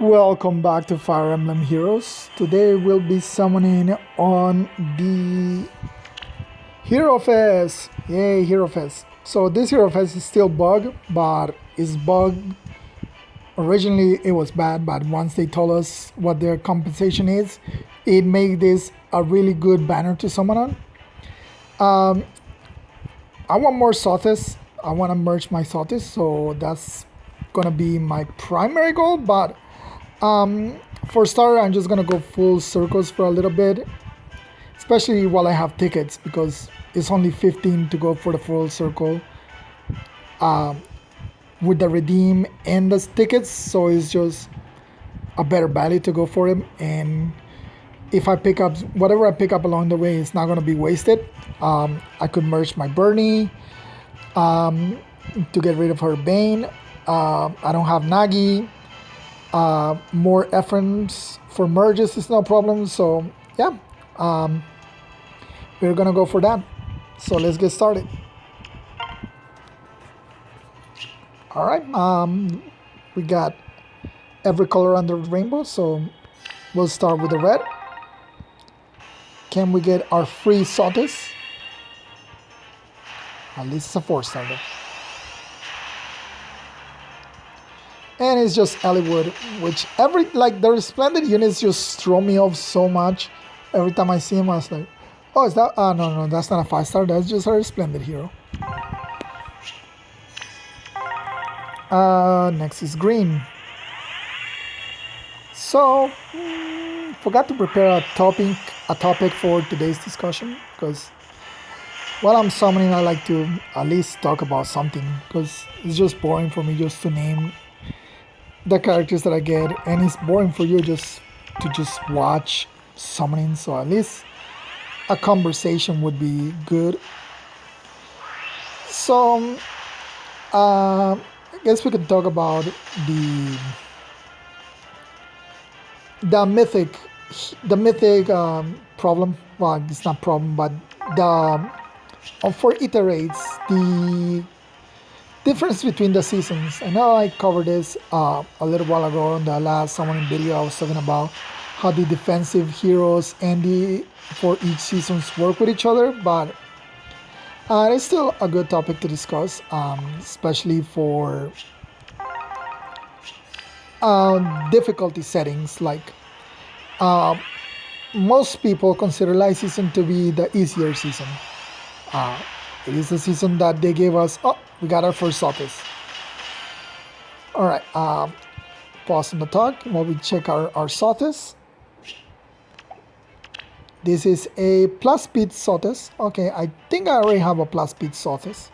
Welcome back to Fire Emblem Heroes. Today we'll be summoning on the Hero Fest. Yay, Hero Fest. So this Hero Fest is still bug, but it's bug. Originally it was bad, but once they told us what their compensation is, it made this a really good banner to summon on. I want more Sothis. I want to merge my Sothis, so that's gonna be my primary goal, but for starter, I'm just gonna go full circles for a little bit, especially while I have tickets because it's only 15 to go for the full circle with the redeem and the tickets, so it's just a better value to go for them. And if I pick up whatever I pick up along the way, it's not gonna be wasted. I could merge my Bernie to get rid of her Bane. I don't have Nagi. More efforts for merges is no problem, so yeah, we're gonna go for that. So let's get started. All right, we got every color under the rainbow, so we'll start with the red. Can we get our free Sothis? At least it's a 4-star. And it's just Hollywood, which the Resplendent units just throw me off so much. Every time I see him, I was like, oh, is that? No, that's not a 5-star. That's just a Resplendent hero. Next is green. So, forgot to prepare a topic for today's discussion because while I'm summoning, I like to at least talk about something because it's just boring for me just to name the characters that I get, and it's boring for you just to watch summoning, so at least a conversation would be good. So I guess we could talk about the mythic problem. Well, it's not problem, but for iterates, the difference between the seasons. I know I covered this a little while ago in the last summoning video. I was talking about how the defensive heroes and for each seasons work with each other, but it's still a good topic to discuss, especially for difficulty settings. Like most people consider light season to be the easier season. It is the season that they gave us. Oh, we got our first Sothis. Alright, pause on the talk while we check our Sothis. This is a plus speed Sothis. Okay, I think I already have a plus speed Sothis.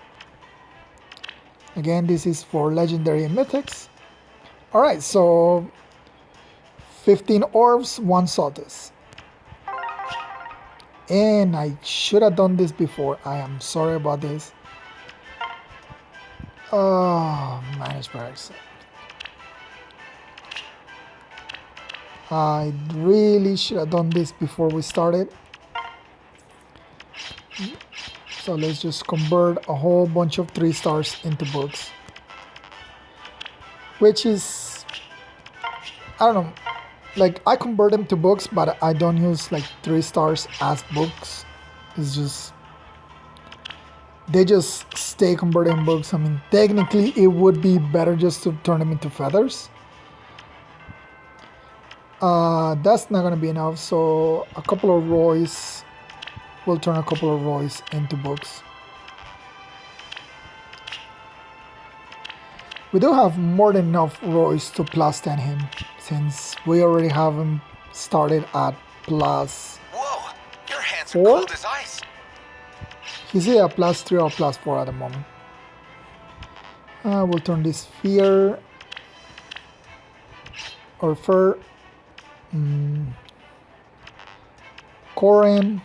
Again, this is for legendary and mythics. Alright, so 15 orbs, 1 Sothis. And I should have done this before. I am sorry about this. Oh, managed barracks. I really should have done this before we started. So let's just convert a whole bunch of 3 stars into books. Which is, I don't know. Like, I convert them to books, but I don't use like 3 stars as books. It's just, they just stay converted in books. I mean, technically it would be better just to turn them into feathers. That's not gonna be enough, so a couple of Roys, we'll turn a couple of Roys into books. We do have more than enough Roys to plus 10 him, since we already have him started at plus. Whoa, your hands 4? are cold as ice. He's either plus 3 or plus 4 at the moment. We'll turn this Fear or Fur. Corin.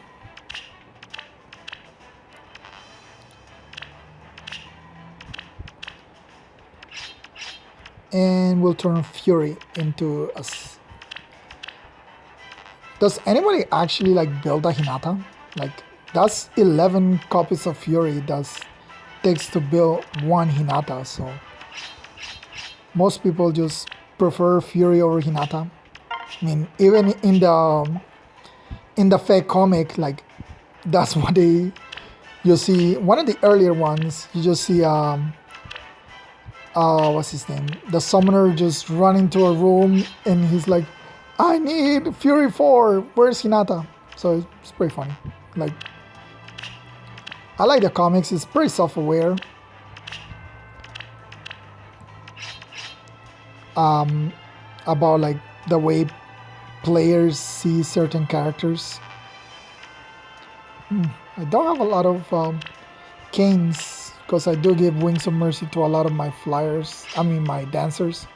And we'll turn Fury into us. Does anybody actually like build a Hinata? Like, that's 11 copies of Fury takes to build one Hinata, so most people just prefer Fury over Hinata. I mean, even in the Faye comic, like that's what they you see. One of the earlier ones, you just see what's his name? The summoner just run into a room and he's like, I need Fury 4. Where's Hinata? So it's pretty funny. Like, I like the comics. It's pretty self-aware. About like the way players see certain characters. I don't have a lot of canes because I do give Wings of Mercy to a lot of my flyers. I mean my dancers.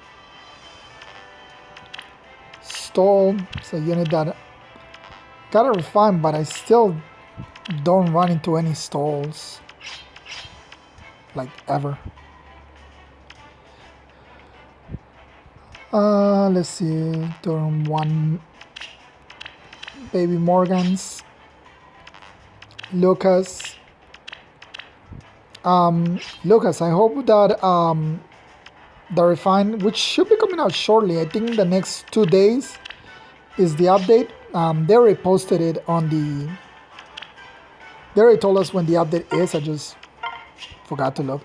Stall is a unit that gotta refine, but I still don't run into any stalls. Like ever. Let's see. Turn 1 Baby Morgans. Lucas. Lucas, I hope that the refine, which should be coming out shortly, I think the next 2 days is the update. They already posted it on the. They already told us when the update is. I just forgot to look.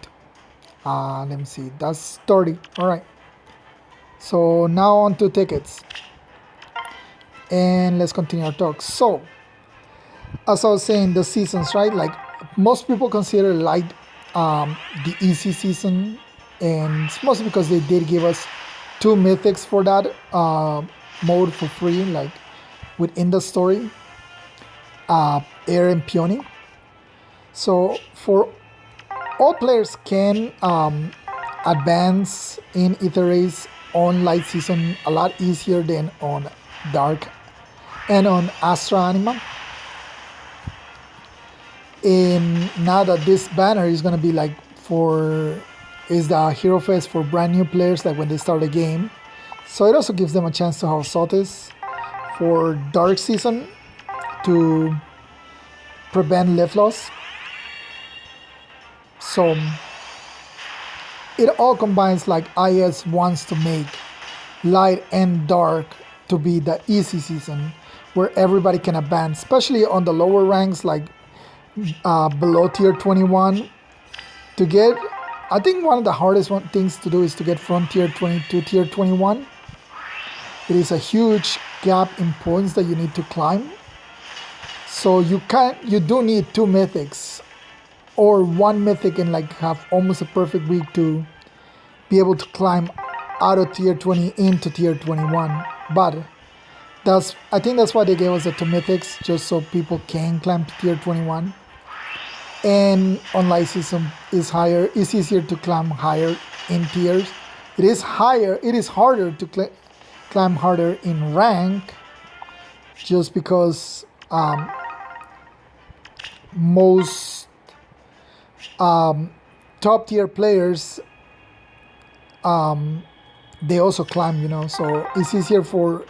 Let me see. That's 30. All right. So now on to tickets. And let's continue our talk. So, as I was saying, the seasons, right? Like most people consider light the easy season, and it's mostly because they did give us 2 mythics for that mode for free, like within the story, Air and Peony. So for all players can advance in Aether Race on light season a lot easier than on dark and on Astra Anima. And now that this banner is gonna be like is the Hero Fest for brand new players, like when they start the game. So it also gives them a chance to have Sotis for dark season to prevent lift loss. So it all combines, like IS wants to make light and dark to be the easy season where everybody can advance, especially on the lower ranks, like below tier 21 to get. I think one of the hardest things to do is to get from tier 20 to tier 21. It is a huge gap in points that you need to climb. So you do need 2 mythics or 1 mythic and like have almost a perfect week to be able to climb out of tier 20 into tier 21. But I think that's why they gave us the 2 mythics, just so people can climb to tier 21. And on light season is higher. It's easier to climb higher in tiers. It is harder to climb harder in rank, just because most top tier players they also climb, so it's easier for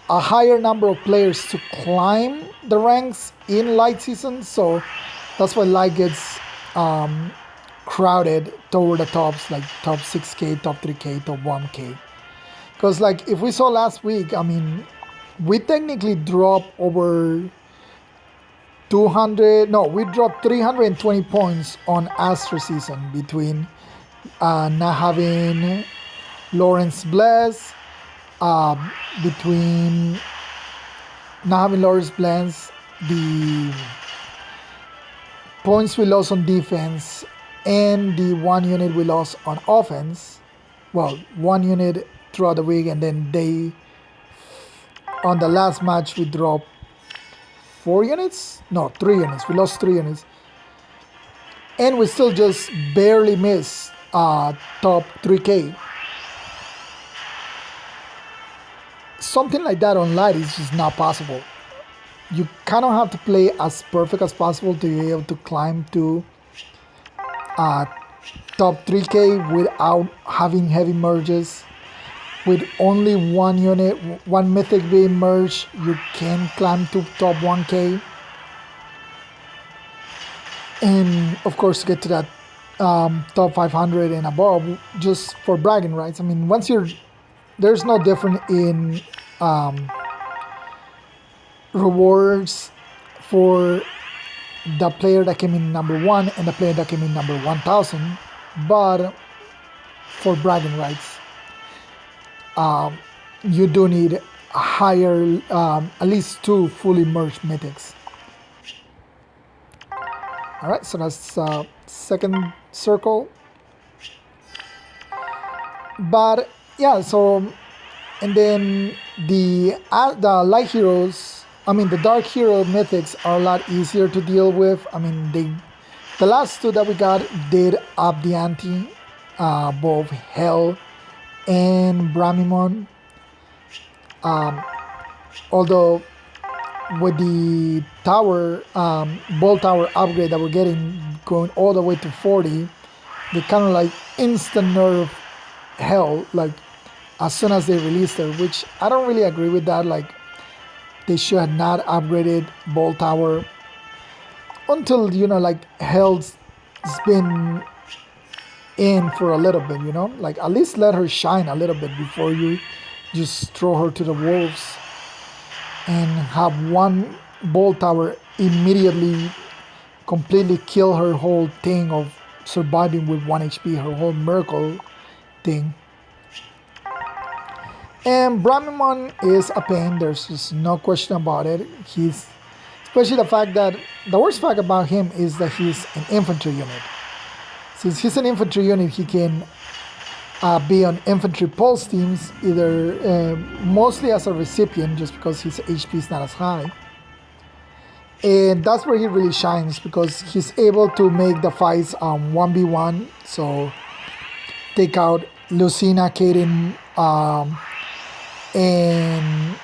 a higher number of players to climb the ranks in light season. So that's why light gets crowded toward the tops, like top 6k, top 3k, top 1k. Because like if we saw last week, I mean, we technically dropped over 320 points on Astra season between not having Lawrence Bless, between not having Lawrence Bless, the points we lost on defense, and the 1 unit we lost on offense. Well, 1 unit throughout the week, and then on the last match we dropped 4 units? No, 3 units. We lost 3 units. And we still just barely missed top 3k. Something like that on light is just not possible. You kind of have to play as perfect as possible to be able to climb to top 3k without having heavy merges. With only 1 unit, 1 mythic being merged, you can climb to top 1k. And of course, to get to that top 500 and above, just for bragging rights. I mean, once you're there's no different in rewards for the player that came in number 1 and the player that came in number 1000, but for bragging rights, you do need a higher, at least 2 fully merged mythics. All right, so that's second circle. But yeah, so and then the light heroes, I mean the dark hero mythics are a lot easier to deal with. I mean the last 2 that we got did up the ante, both Hell and Bramimon. Although with the tower, ball tower upgrade that we're getting, going all the way to 40, they kind of like instant nerf Hell, like as soon as they released it, which I don't really agree with that. Like they should have not upgraded ball tower until, you know, like Hell's been in for a little bit, you know, like at least let her shine a little bit before you just throw her to the wolves and have one ball tower immediately completely kill her whole thing of surviving with 1 HP, her whole miracle thing. And Bramimon is a pain, there's just no question about it. He's, especially the fact that, the worst fact about him is that he's an infantry unit. Since he's an infantry unit, he can be on infantry pulse teams, either mostly as a recipient, just because his HP is not as high. And that's where he really shines, because he's able to make the fights 1v1. So take out Lucina, Kaden, and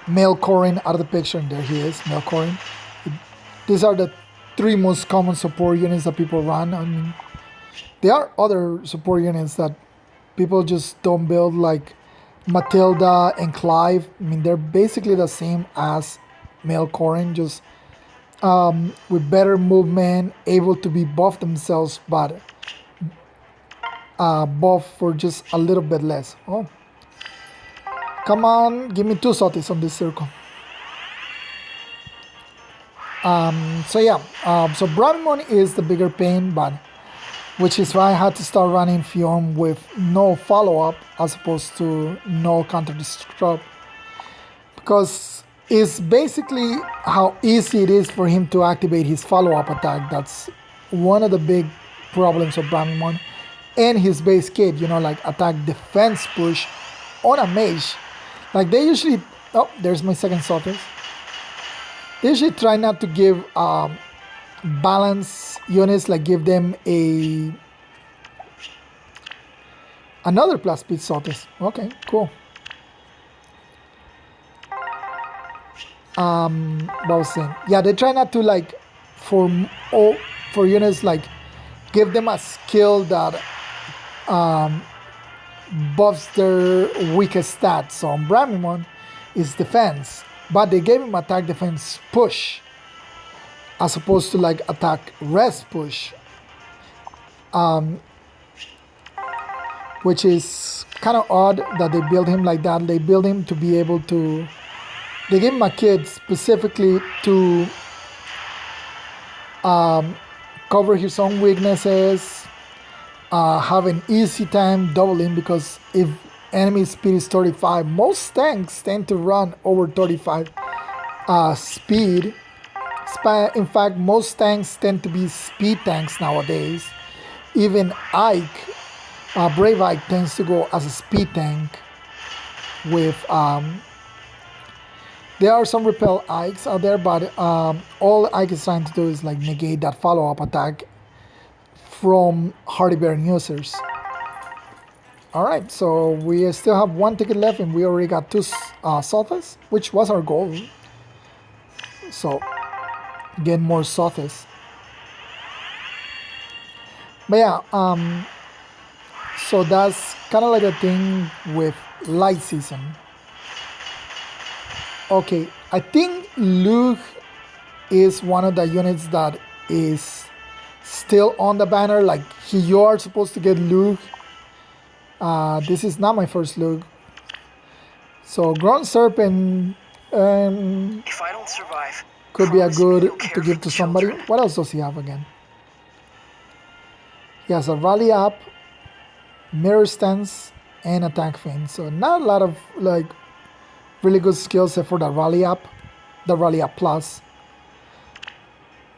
Melkorin out of the picture, and there he is, Melkorin. These are the 3 most common support units that people run. I mean, there are other support units that people just don't build, like Matilda and Clive. I mean, they're basically the same as Melkorin, just with better movement, able to be buff themselves, but buff for just a little bit less. Oh, come on, give me 2 Sotis on this circle. So yeah, so Bramimon is the bigger pain, but which is why I had to start running Fion with no follow-up as opposed to no counter-destruct, because it's basically how easy it is for him to activate his follow-up attack. That's one of the big problems of Bramimon and his base kit, you know, like attack defense push on a mage. Like they usually, oh, there's my second Sotis. They usually try not to give balance units, like give them another plus speed Sotis. Okay, cool. What was I saying? Yeah, they try not to, like, for units, like give them a skill that buffs their weakest stats. So on Bramimon is defense, but they gave him attack defense push as opposed to like attack rest push, which is kind of odd that they build him like that. They build him to be able to, they gave him a kit specifically to cover his own weaknesses, have an easy time doubling, because if enemy speed is 35, most tanks tend to run over 35 speed. In fact, most tanks tend to be speed tanks nowadays. Even Ike, Brave Ike, tends to go as a speed tank. With there are some repel Ikes out there, but all Ike is trying to do is like negate that follow-up attack from Hardy Baron users. Alright, so we still have 1 ticket left, and we already got 2 Sothas, which was our goal. So get more Sothas. But yeah, so that's kind of like a thing with light season. Okay, I think Luke is one of the units that is still on the banner. Like you are supposed to get Luke. This is not my first Luke. So Ground Serpent If I don't survive, could be a promise me good you'll to care give for to the somebody. children. What else does he have again? He has a Rally Up, Mirror Stance, and Attack Feint. So not a lot of like really good skills except for the Rally Up, the Rally Up Plus.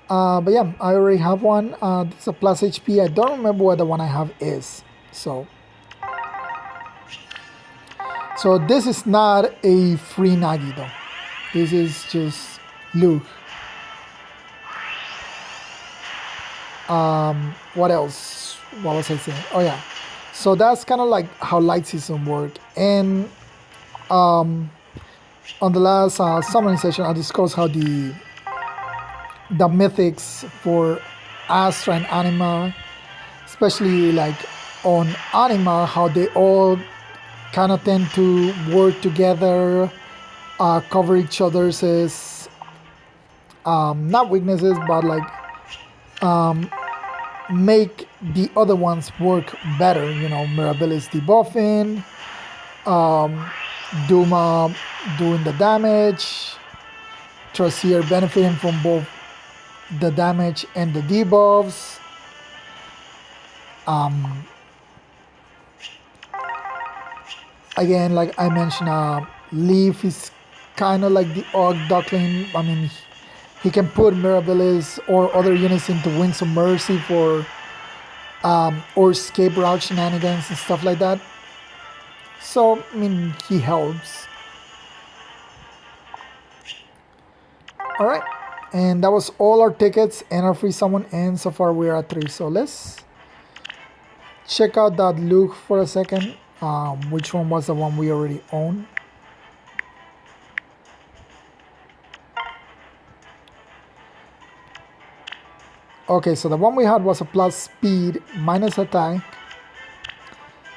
But yeah, I already have one. This is a plus HP. I don't remember what the one I have is. So this is not a free Nagi though. This is just Luke. What else? What was I saying? Oh yeah. So that's kind of like how light season work. And on the last summoning session, I discussed how the mythics for Astra and Anima, especially like on Anima, how they all kind of tend to work together, cover each other's not weaknesses, but like make the other ones work better. You know, Mirabilis debuffing, Duma doing the damage, Trasier benefiting from both the damage and the debuffs. Again, like I mentioned, Leaf is kind of like the Og Duckling. I mean, he can put Mirabilis or other units into Wings of Mercy for or escape route shenanigans and stuff like that. So, I mean, he helps. Alright, and that was all our tickets and our free summon, and so far we're at 3. So let's check out that Luke for a second. Which one was the one we already own? Okay, so the one we had was a plus speed minus attack.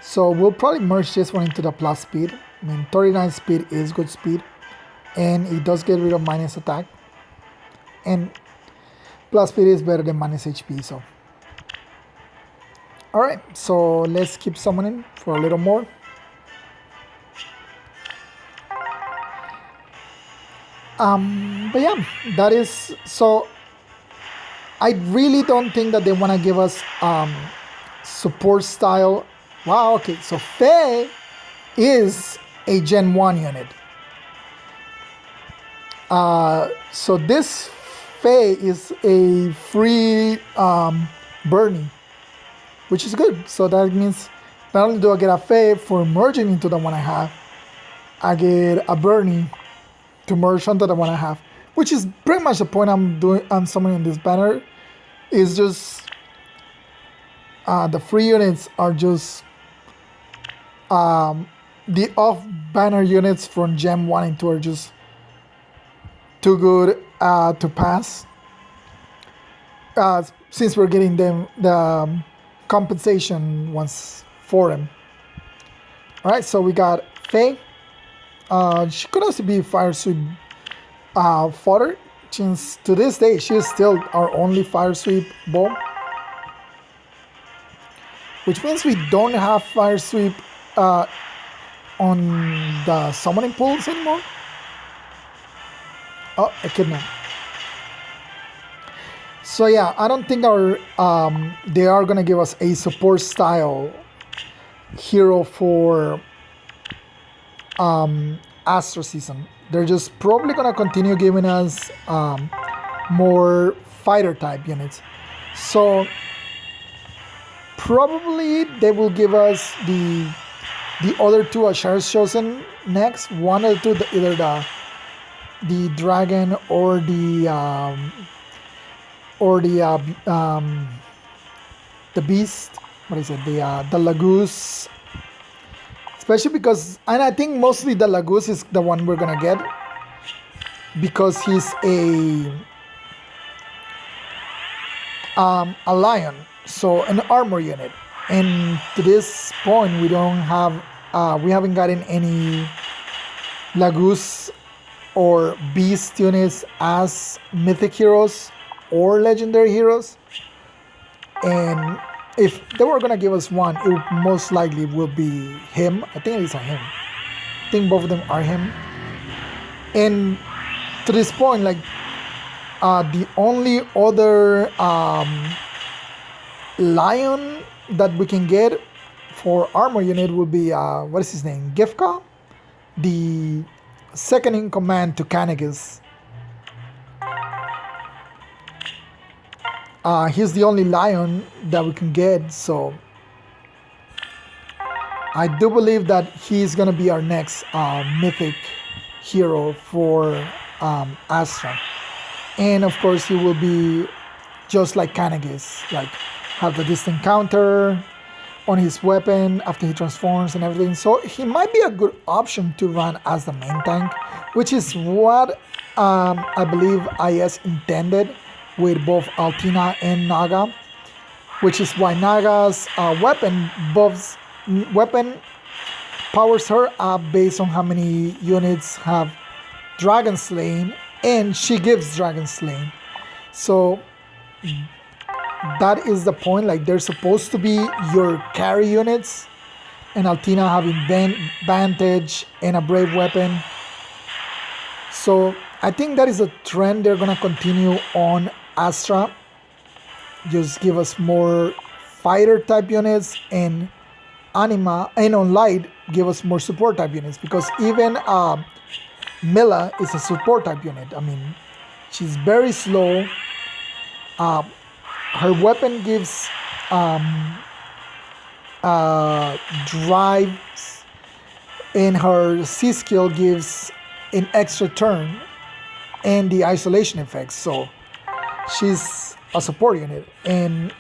So we'll probably merge this one into the plus speed. I mean, 39 speed is good speed. And it does get rid of minus attack. And plus speed is better than minus HP, so. Alright, so let's keep summoning for a little more. But yeah, that is, so I really don't think that they want to give us support style. Wow, okay, so Faye is a Gen 1 unit. So this Faye is a free Bernie, which is good. So that means not only do I get a Faye for merging into the one I have, I get a Bernie to merge onto the one I have, which is pretty much the point I'm summoning this banner. Is just the free units are just the off banner units from Gem 1 and 2 are just too good to pass. Since we're getting them the compensation ones for them. Alright, so we got Faye. She could also be Fire Sweep fodder, since to this day she is still our only Fire Sweep bomb. Which means we don't have Fire Sweep on the summoning pools anymore. Oh, a kidnap. So yeah, I don't think our they are gonna give us a support style hero for Astro season. They're just probably gonna continue giving us more fighter type units. So probably they will give us the other two Ashar's Chosen next. One or two, either the dragon or the beast. What is it? The Lagoose. Especially because, and I think mostly the Lagoose is the one we're gonna get because he's a lion, so an armor unit. And to this point, we don't have, we haven't gotten any Lagoose or beast units as mythic heroes or legendary heroes. And if they were gonna give us one, it would most likely will be him. I think it is a him. think both of them are him. And to this point, like the only other lion that we can get for armor unit would be what is his name? Gifka, the second in command to Kanagis. He's the only lion that we can get, so I do believe that he's gonna be our next mythic hero for Astra. And of course, he will be just like Kanagis, like have the distant counter on his weapon after he transforms and everything. So he might be a good option to run as the main tank, which is what I believe IS intended with both Altina and Naga, which is why Naga's weapon powers her up based on how many units have Dragon Slain, and she gives Dragon Slain. So that is the point. Like they're supposed to be your carry units, and Altina having Vantage and a Brave weapon. So I think that is a trend they're gonna continue on Astra. Just give us more fighter type units, and Anima and on Light give us more support type units, because even Mila is a support type unit. I mean, she's very slow. Her weapon gives drives, and her C skill gives an extra turn and the isolation effects. So she's a support unit, and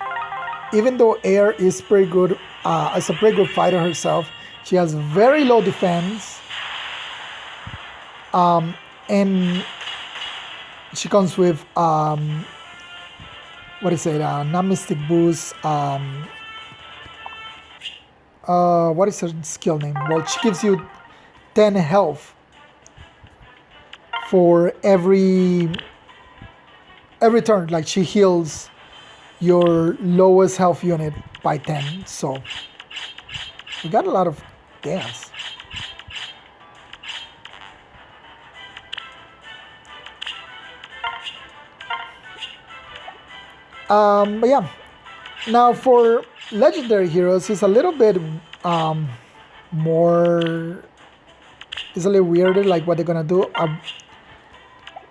even though Air is pretty good, as a pretty good fighter herself, she has very low defense, and she comes with what is it? Not Mystic Boost. What is her skill name? Well, she gives you 10 health for every turn. Like she heals your lowest health unit by 10. So we got a lot of gas. But yeah, now for legendary heroes, it's a little bit more. It's a little weirder, like what they're gonna do.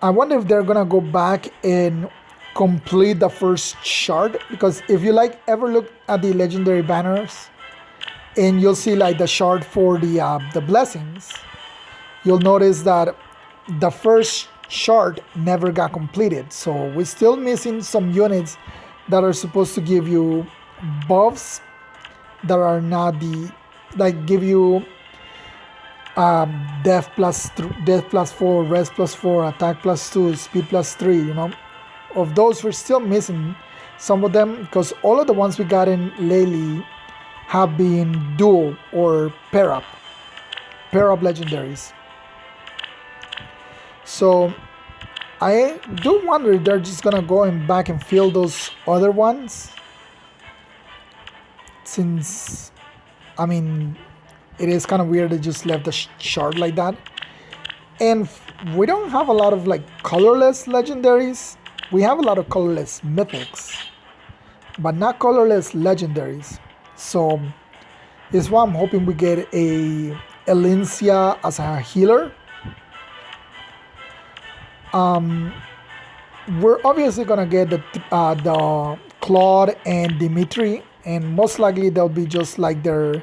I wonder if they're gonna go back and complete the first shard, because if you like ever look at the legendary banners, and you'll see like the shard for the blessings, you'll notice that the first shard never got completed. So we're still missing some units that are supposed to give you buffs that are not give you death plus 4, rest plus 4, attack plus 2, speed plus 3. You know, of those we're still missing some of them, because all of the ones we got in lately have been dual or pair up legendaries. So I do wonder if they're just gonna go back and fill those other ones, since I mean it is kind of weird they just left the shard like that. And we don't have a lot of like colorless legendaries. We have a lot of colorless mythics, but not colorless legendaries. So is why I'm hoping we get a Elincia as a healer. We're obviously gonna get the Claude and Dimitri, and most likely they'll be just like their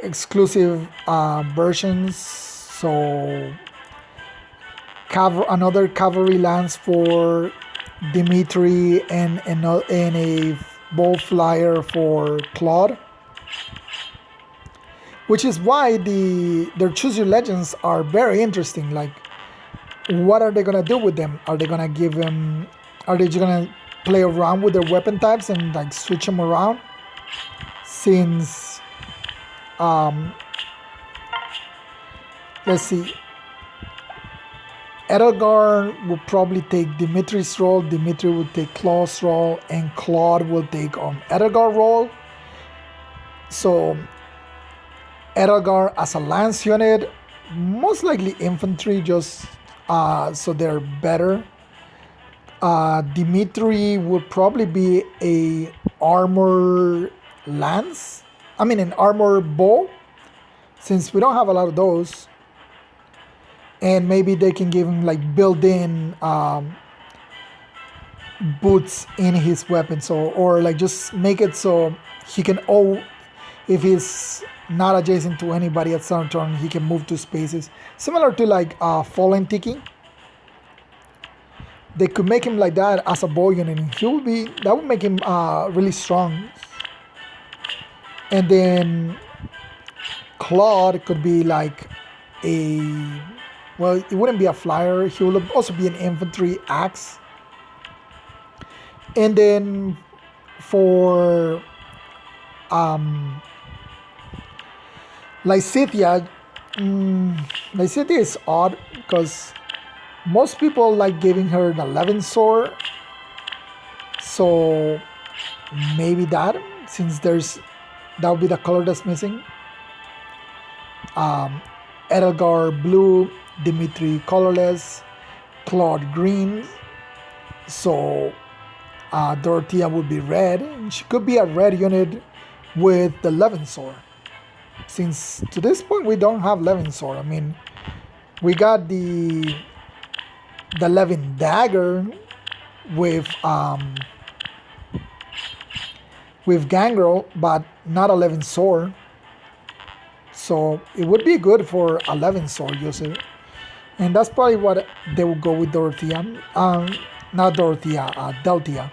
exclusive versions. So another cavalry lance for Dimitri, and a bow flyer for Claude. Which is why their Choose Your Legends are very interesting. Like, what are they gonna do with them? Are they gonna give them? Are they just gonna play around with their weapon types and like switch them around? Since, let's see, Edelgar will probably take Dimitri's role. Dimitri will take Claude's role, and Claude will take Edelgar role. So Edelgar as a lance unit, most likely infantry, just so they're better. Dimitri would probably be a armor lance. I mean, an armor bow, since we don't have a lot of those. And maybe they can give him like built-in boots in his weapon, so or like just make it so he can if he's not adjacent to anybody at some turn, he can move to spaces similar to like fallen tiki. They could make him like that as a bow unit, and that would make him really strong. And then Claude could be like it wouldn't be a flyer, he would also be an infantry axe. And then for Lysithia, Lysithia is odd because most people like giving her an 11 sword. So maybe that, since that would be the color that's missing. Edelgar blue, Dimitri colorless, Claude green. So Dorothea would be red, and she could be a red unit with the Levin sword. Since to this point we don't have Levin sword. I mean, we got the Levin dagger with Gangrel, but not a Levin sword. So it would be good for a Levin sword user, and that's probably what they would go with Dorothea. Not Dorothea, Deltia.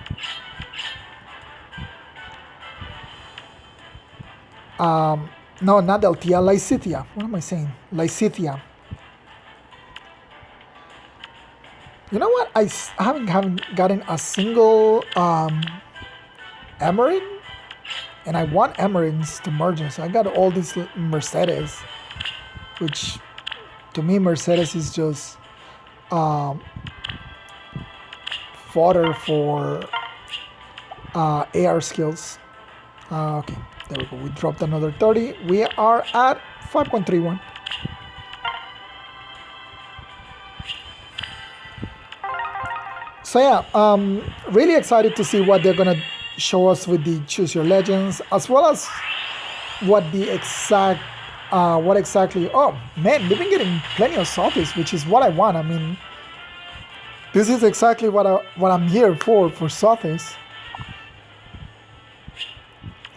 No, not Deltia, Lysithia. What am I saying? Lysithia. You know what? I haven't gotten a single Emerin, and I want Emerins to merge. So I got all these Mercedes, which to me Mercedes is just fodder for AR skills. Okay, there we go. We dropped another 30. We are at 5.31. So yeah, really excited to see what they're gonna show us with the Choose Your Legends, as well as what exactly. Oh man, they've been getting plenty of Softies, which is what I want. I mean, this is exactly what I'm here for Softies.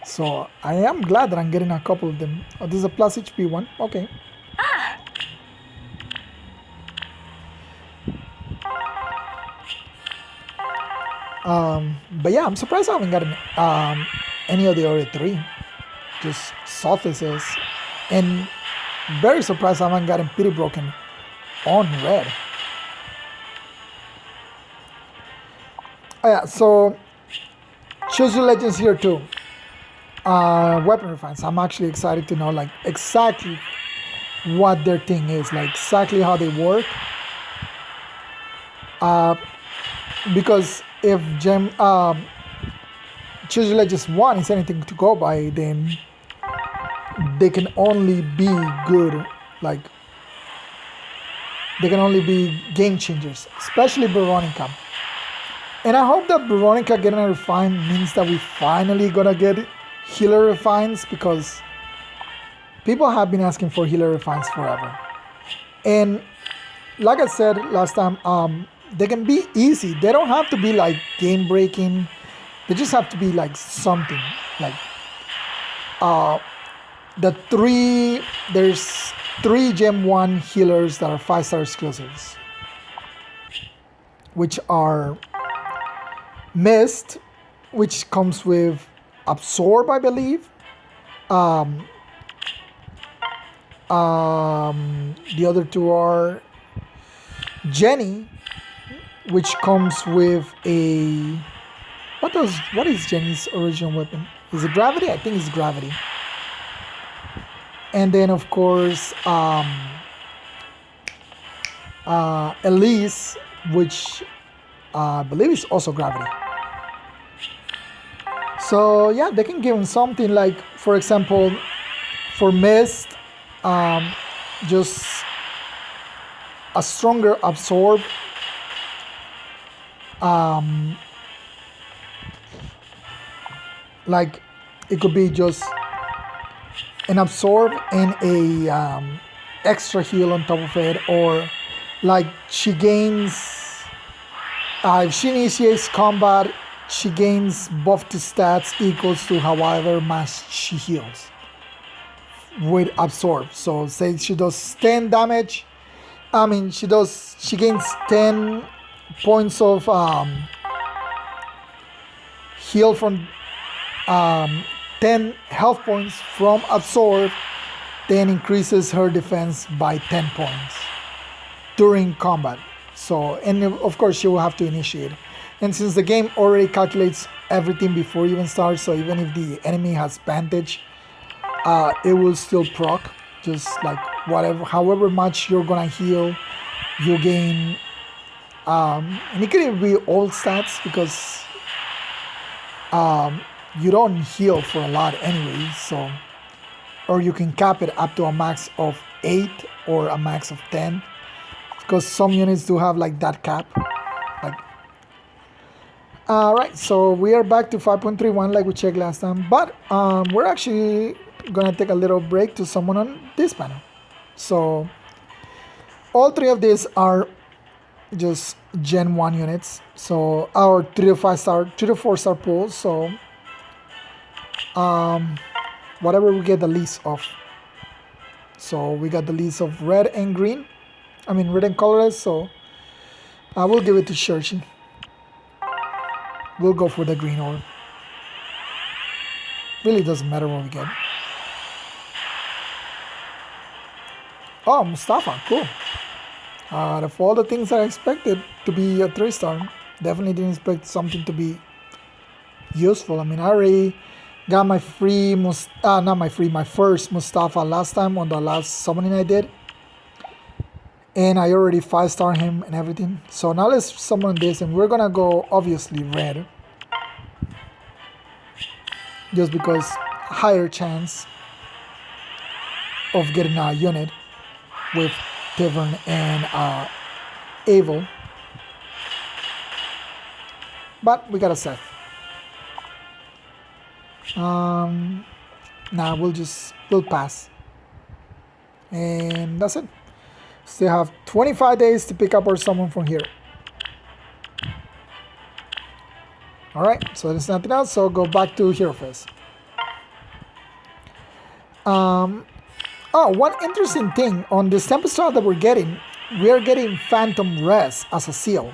So I am glad that I'm getting a couple of them. Oh, this is a plus HP one. Okay. But yeah, I'm surprised I haven't gotten any of the other three. Just Softies. And very surprised I haven't gotten Pity Broken on red. Oh yeah, so Choose Your Legends here too. Weapon refines. I'm actually excited to know like exactly what their thing is, like exactly how they work. Because if Choose Your Legends 1 is anything to go by, then they can only be good, like they can only be game changers, especially Veronica. And I hope that Veronica getting a refine means that we finally gonna get healer refines, because people have been asking for healer refines forever. And like I said last time, they can be easy. They don't have to be like game breaking. They just have to be like something like there's 3 Gem 1 healers that are 5-star exclusives, which are Mist, which comes with Absorb, I believe. The other 2 are Jenny, which comes with a what is Jenny's original weapon? Is it Gravity? I think it's Gravity. And then of course Elise, which I believe is also Gravity. So yeah, they can give him something like, for example, for Mist, just a stronger absorb. Like it could be just an absorb and a extra heal on top of it, or like she gains if she initiates combat, she gains buff to stats equals to however much she heals with absorb. So say she does 10 damage, she gains 10 points of heal from 10 health points from absorb, then increases her defense by 10 points during combat. So, and of course she will have to initiate. And since the game already calculates everything before it even starts, so even if the enemy has vantage, it will still proc. Just like however much you're gonna heal, you gain. And it can even be all stats because you don't heal for a lot anyway. So, or you can cap it up to a max of 8 or a max of 10, because some units do have like that cap. Like, right. So we are back to 5.31 like we checked last time, but we're actually gonna take a little break to summon on this panel. So all three of these are just Gen 1 units. So our 3 to 5 star, 3 to 4 star pools. So whatever we get the least of. So we got the least of red and green. Red and colorless. So I will give it to Churchy. We'll go for the green orb. Really doesn't matter what we get. Oh, Mustafa, cool. Out of all the things I expected to be a 3 star, definitely didn't expect something to be useful. I already got my my first Mustafa last time on the last summoning I did. And I already 5-star him and everything. So now let's summon this, and we're gonna go obviously red. Just because higher chance of getting a unit with Tavern and Evil. But we got a Seth. We'll pass. And that's it. Still have 25 days to pick up our summon from here. Alright, so there's nothing else, so go back to Hero Fest. One interesting thing on this Tempest Trial that we're getting, we are getting Phantom Rest as a seal,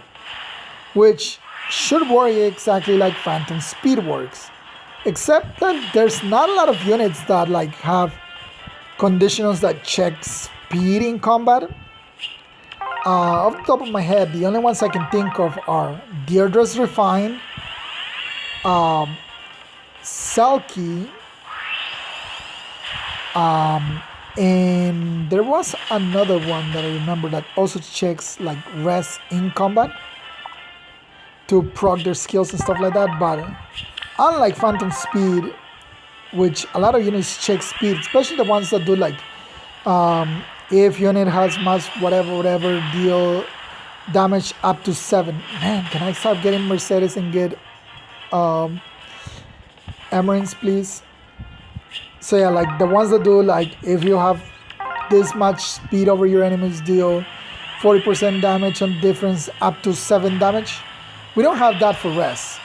which should work exactly like Phantom Speed works, except that there's not a lot of units that have conditionals that check speed in combat. Off the top of my head, the only ones I can think of are Deirdre's Refine, Selkie, and there was another one that I remember that also checks rest in combat to proc their skills and stuff like that. But unlike Phantom Speed, which a lot of units check speed, especially the ones that do if unit has much whatever deal damage up to 7. Man, can I start getting Mercedes and get Emeralds, please? So yeah, the ones that do if you have this much speed over your enemies, deal 40% damage on difference up to 7 damage. We don't have that for rest.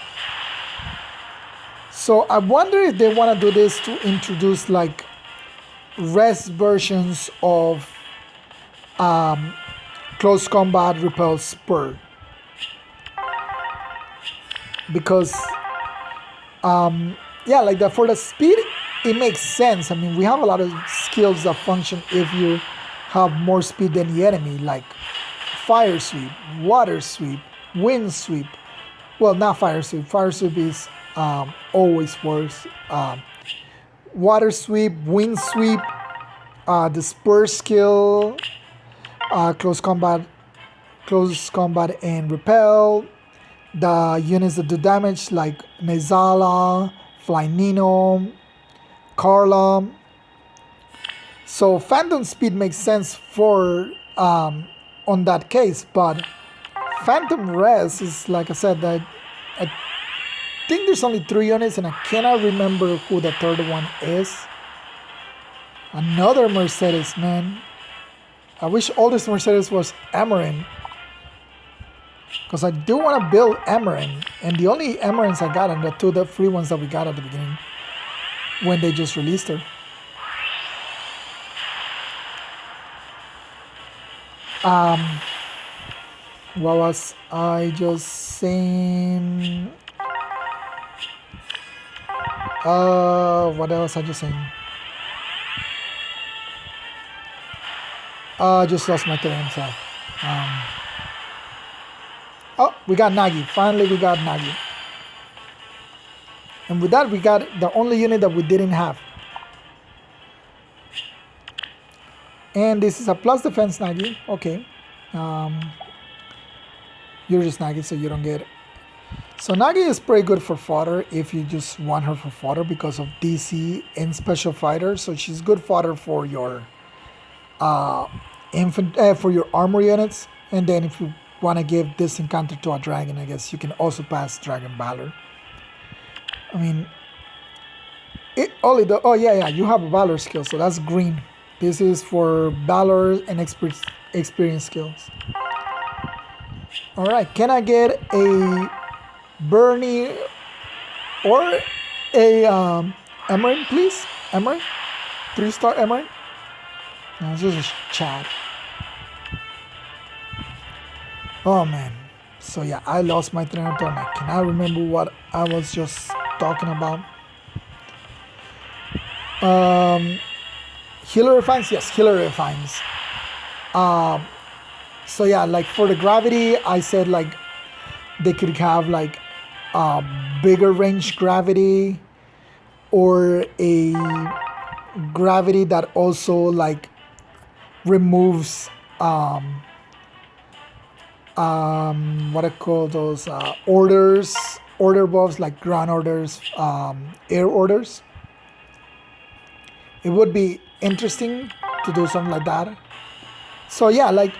So I wonder if they want to do this to introduce rest versions of close combat repel spur, because for the speed it makes sense. We have a lot of skills that function if you have more speed than the enemy, like fire sweep, water sweep, wind sweep. Well, not fire sweep. Fire sweep is always works. Water sweep, wind sweep, the spur skill, close combat and repel. The units that do damage like Nezala, Flynino, Carla. So Phantom Speed makes sense for on that case, but Phantom Res is like I said that I think there's only 3 units and I cannot remember who the third one is. Another Mercedes, man. I wish all this Mercedes was Amarin. Because I do want to build Amarin. And the only Amarins I got are the free ones that we got at the beginning. When they just released her. What was I just saying? What else I just saying? I just lost my train of thought. Oh, we got Nagi. Finally, we got Nagi. And with that, we got the only unit that we didn't have. And this is a plus defense Nagi. Okay. You're just Nagi, so you don't get it. So Nagi is pretty good for fodder if you just want her for fodder because of DC and special fighter. So she's good fodder for your for your armor units. And then if you want to give this encounter to a dragon, I guess you can also pass Dragon Valor. I mean, oh yeah, you have a Valor skill, so that's green. This is for Valor and experience skills. Alright, can I get a Bernie or a Emerin, please? Emerin? 3-star Emerin? No, this is a chat. Oh man. So yeah, I lost my train of thought. I cannot remember what I was just talking about. Healer refines? Yes, healer refines. So yeah, like for the gravity, I said like they could have like a bigger range gravity or a gravity that also like removes what I call those order buffs like ground orders, air orders. It would be interesting to do something like that. So yeah, like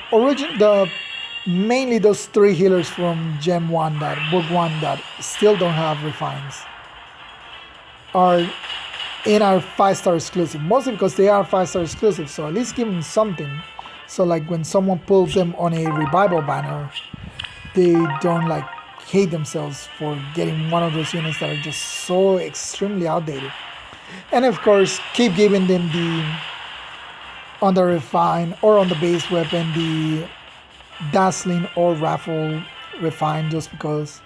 mainly those 3 healers from Gem 1 Book 1 that still don't have refines are in our 5-star exclusive, mostly because they are 5-star exclusive, so at least give them something. So like when someone pulls them on a revival banner, they don't like hate themselves for getting one of those units that are just so extremely outdated. And of course, keep giving them on the refine or on the base weapon the dazzling or raffle refine, just because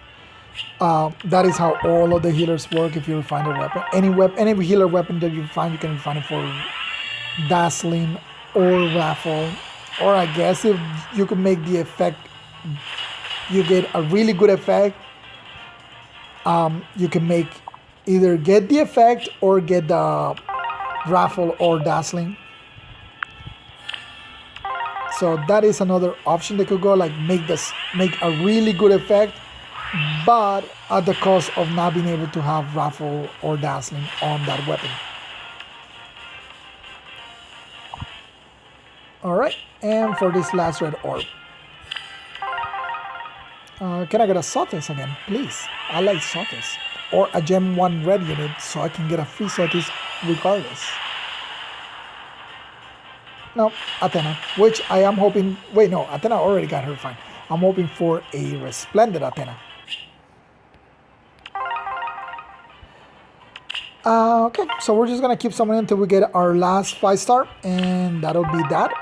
that is how all of the healers work. If you refine a weapon, any healer weapon that you find, you can refine it for dazzling or raffle. Or I guess if you could make the effect, you get a really good effect, you can make either get the effect or get the raffle or dazzling. So that is another option they could go, like make a really good effect, but at the cost of not being able to have raffle or dazzling on that weapon. Alright, and for this last red orb, can I get a Sotis again, please? I like Sotis. Or a Gem 1 red unit so I can get a free Sotis regardless. No, Athena, which I am hoping... Wait, no, Athena already got her fine. I'm hoping for a Resplendent Athena. Okay, so we're just going to keep summoning until we get our last 5-star, and that'll be that.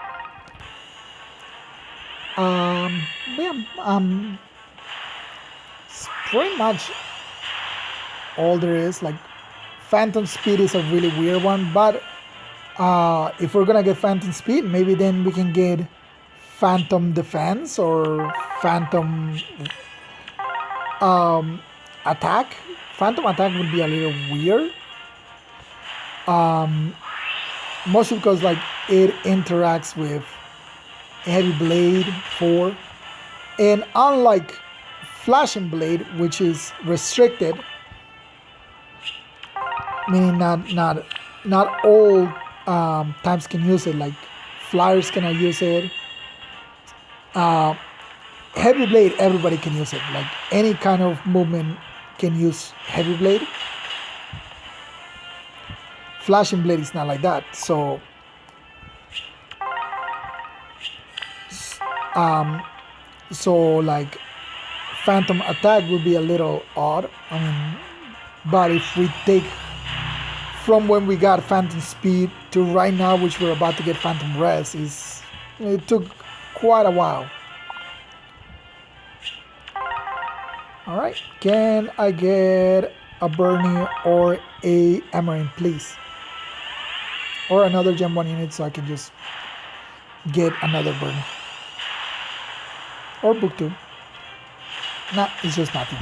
It's pretty much all there is. Like, Phantom Speed is a really weird one, but if we're gonna get Phantom Speed, maybe then we can get Phantom Defense or Phantom Attack. Phantom Attack would be a little weird, mostly because like it interacts with Heavy Blade 4, and unlike Flashing Blade, which is restricted, meaning not all types can use it. Like flyers cannot use it. Heavy blade, everybody can use it. Like any kind of movement can use heavy blade. Flashing blade is not like that. So like phantom attack would be a little odd. I mean, but if we take from when we got phantom speed to right now, which we're about to get phantom rest, it took quite a while. All right, can I get a Bernie or a Amaranth, please? Or another Gem 1 unit so I can just get another Bernie. Or book 2. Nah, it's just nothing.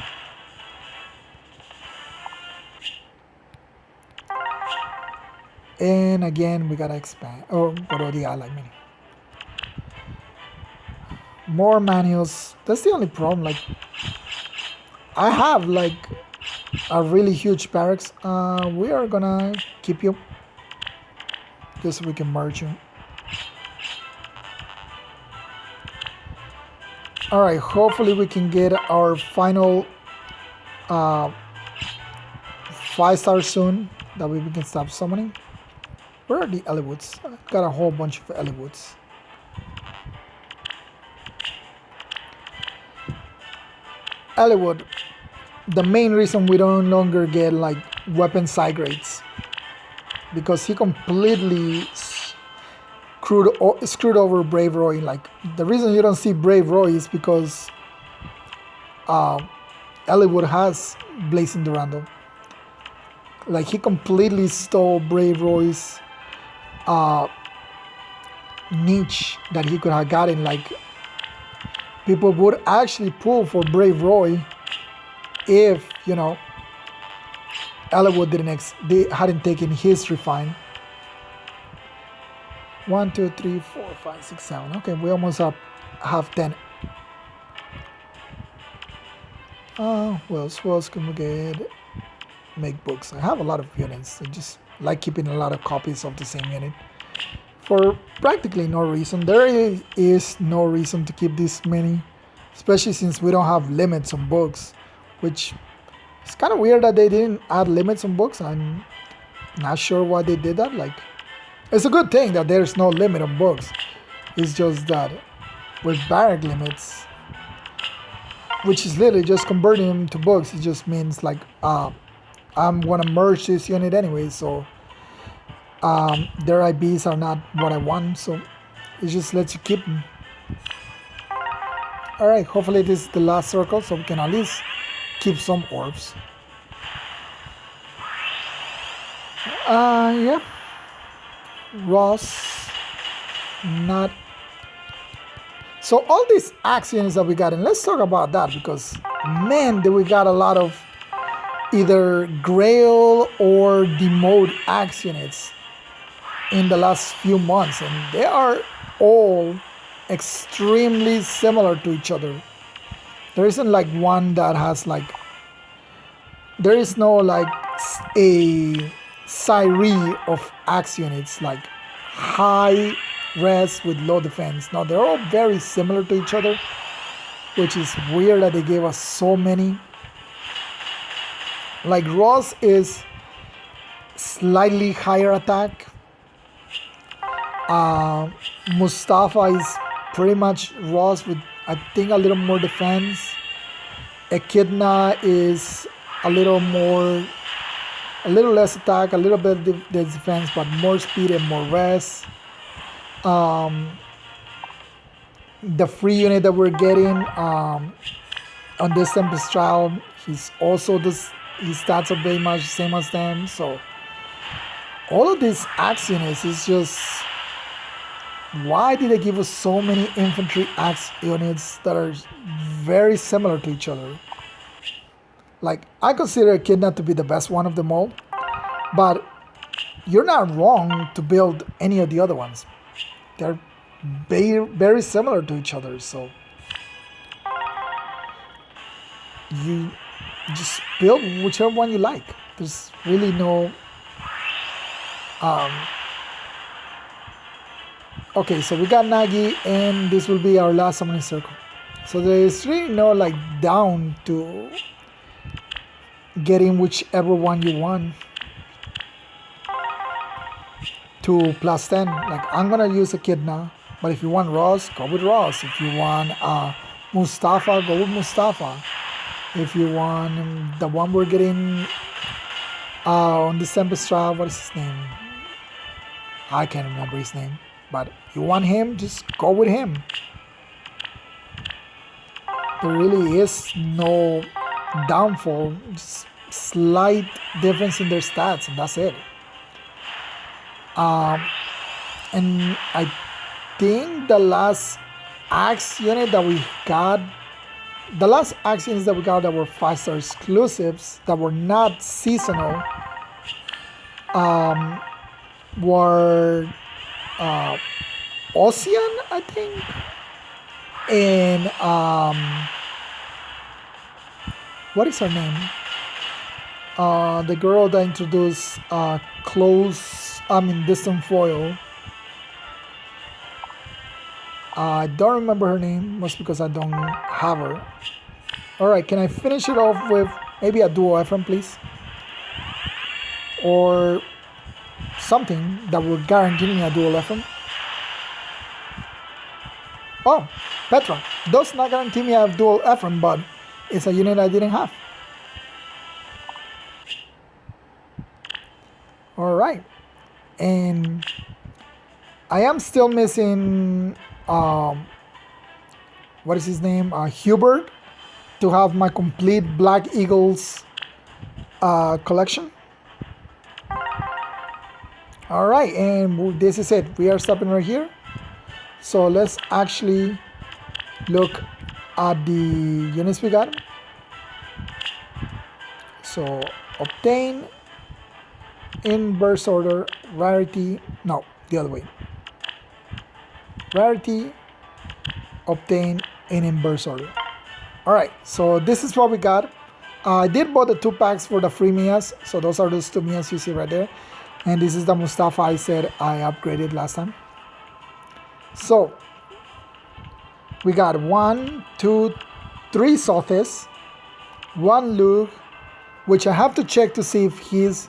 And again, we gotta expand. Oh, go to the ally mini. More manuals. That's the only problem. Like, I have like a really huge barracks. We are gonna keep you just so we can merge you. All right. Hopefully, we can get our final 5-star soon. That way we can stop summoning. Where are the Ellywoods? I got a whole bunch of Ellywoods. Ellwood, the main reason we don't longer get like weapon side grades, because he completely screwed over Brave Roy. Like the reason you don't see Brave Roy is because Ellwood has Blazing Durando. Like he completely stole Brave Roy's niche that he could have gotten. Like people would actually pull for Brave Roy if, you know, Ellwood they hadn't taken his refine. 1, 2, 3, 4, 5, 6, 7. Okay, we almost have 10. What else can we get? Make books. I have a lot of units. I just like keeping a lot of copies of the same unit for practically no reason. There is no reason to keep this many, especially since we don't have limits on books, which it's kind of weird that they didn't add limits on books. I'm not sure why they did that. Like, it's a good thing that there's no limit on books. It's just that with barrack limits, which is literally just converting them to books, it just means like I'm gonna merge this unit anyway, so their IBs are not what I want, so it just lets you keep them. Alright, hopefully this is the last circle so we can at least keep some orbs. Yeah. Ross, not. So all these axe units that we got, and let's talk about that because man, did we got a lot of either Grail or Demote axe units in the last few months, and they are all extremely similar to each other. There isn't like one that has like, there is no like a Siree of axe units like high res with low defense. No, they're all very similar to each other, which is weird that they gave us so many. Like Ross is slightly higher attack. Mustafa is pretty much Ross with I think a little more defense. Echidna is a little less attack, a little bit defense, but more speed and more res. The free unit that we're getting on this Tempest trial, he's also his stats are very much the same as them. So all of these axe units is just, why did they give us so many infantry axe units that are very similar to each other? Like, I consider Echidna to be the best one of them all, but you're not wrong to build any of the other ones. They're very similar to each other, so you just build whichever one you like. There's really no Okay, so we got Nagi, and this will be our last summoning circle. So there is really no like down to getting whichever one you want to plus 10. Like I'm gonna use a Kidna, but if you want Ross, go with Ross. If you want Mustafa, go with Mustafa. If you want the one we're getting on December Stra, what is his name? I can't remember his name. But you want him, just go with him. There really is no downfall, just slight difference in their stats, and that's it. And I think the last axe unit that we got, the last axe units that we got that were 5-star exclusives that were not seasonal, were Ocean, I think, and what is her name? The girl that introduced distant foil. I don't remember her name, must because I don't have her. Alright, can I finish it off with maybe a dual Ephraim, please? Or something that will guarantee me a dual Ephraim. Oh, Petra. Does not guarantee me a dual Ephraim, but it's a unit I didn't have. Alright. And I am still missing what is his name? Hubert, to have my complete Black Eagles collection. Alright, and this is it. We are stopping right here. So let's actually look at the units we got. So obtain in burst order, rarity, no, the other way. Rarity, obtain in inverse order. Alright, so this is what we got. I did bought the 2 packs for the free Mias, so those are those 2 Mias you see right there. And this is the Mustafa I said I upgraded last time. So we got 1, 2, 3 Sothis, 1 Luke, which I have to check to see if he's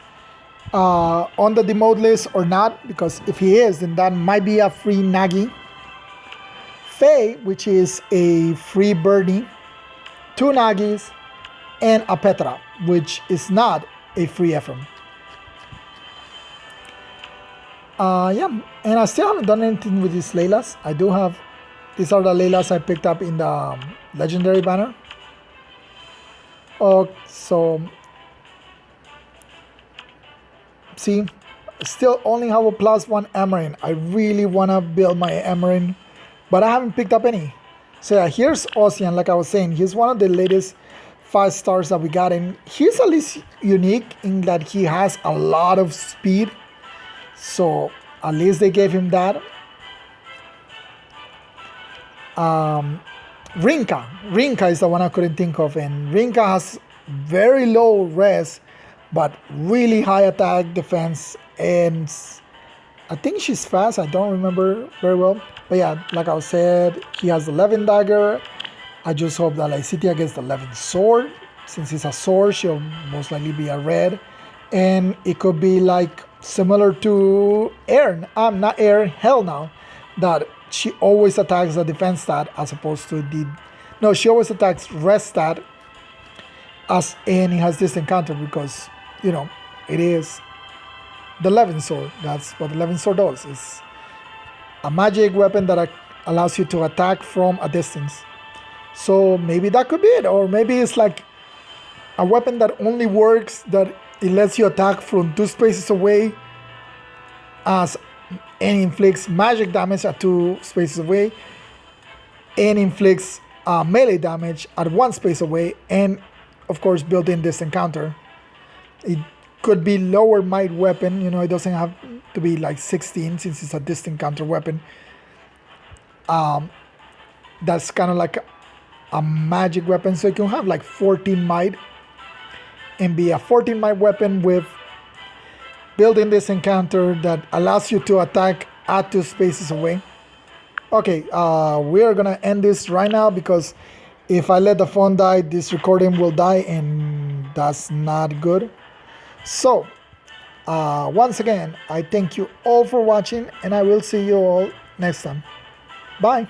on the demote list or not, because if he is, then that might be a free Nagi. Faye, which is a free Birdie, 2 Nagis, and a Petra, which is not a free Ephraim. Yeah, and I still haven't done anything with these Laylas. I do have, these are the Laylas I picked up in the legendary banner. Oh, so see, still only have a +1 Amarin. I really want to build my Amarin, but I haven't picked up any. So yeah, here's Ocean, like I was saying. He's one of the latest 5 stars that we got in. He's at least unique in that he has a lot of speed. So at least they gave him that. Rinka is the one I couldn't think of, and Rinka has very low res, but really high attack, defense, and I think she's fast. I don't remember very well, but yeah, like I said, he has the 11 dagger. I just hope that Lycitia gets the 11 sword. Since it's a sword, she'll most likely be a red, and it could be like similar to Air. Not Air. Hell now, that she always attacks the defense stat as opposed to the. No, she always attacks res stat. And it has this encounter because, you know, it is the 11 sword. That's what the 11 sword does. It's a magic weapon that allows you to attack from a distance. So maybe that could be it. Or maybe it's like a weapon that only works, that it lets you attack from 2 spaces away and inflicts magic damage at 2 spaces away and inflicts melee damage at 1 space away, and of course built in this encounter. It could be lower might weapon, you know, it doesn't have to be like 16 since it's a distant counter weapon. That's kind of like a magic weapon, so you can have like 14 might and be a 14 might weapon with building this encounter that allows you to attack at 2 spaces away. Okay, we are gonna end this right now because if I let the phone die, this recording will die, and that's not good. So, once again, I thank you all for watching, and I will see you all next time. Bye.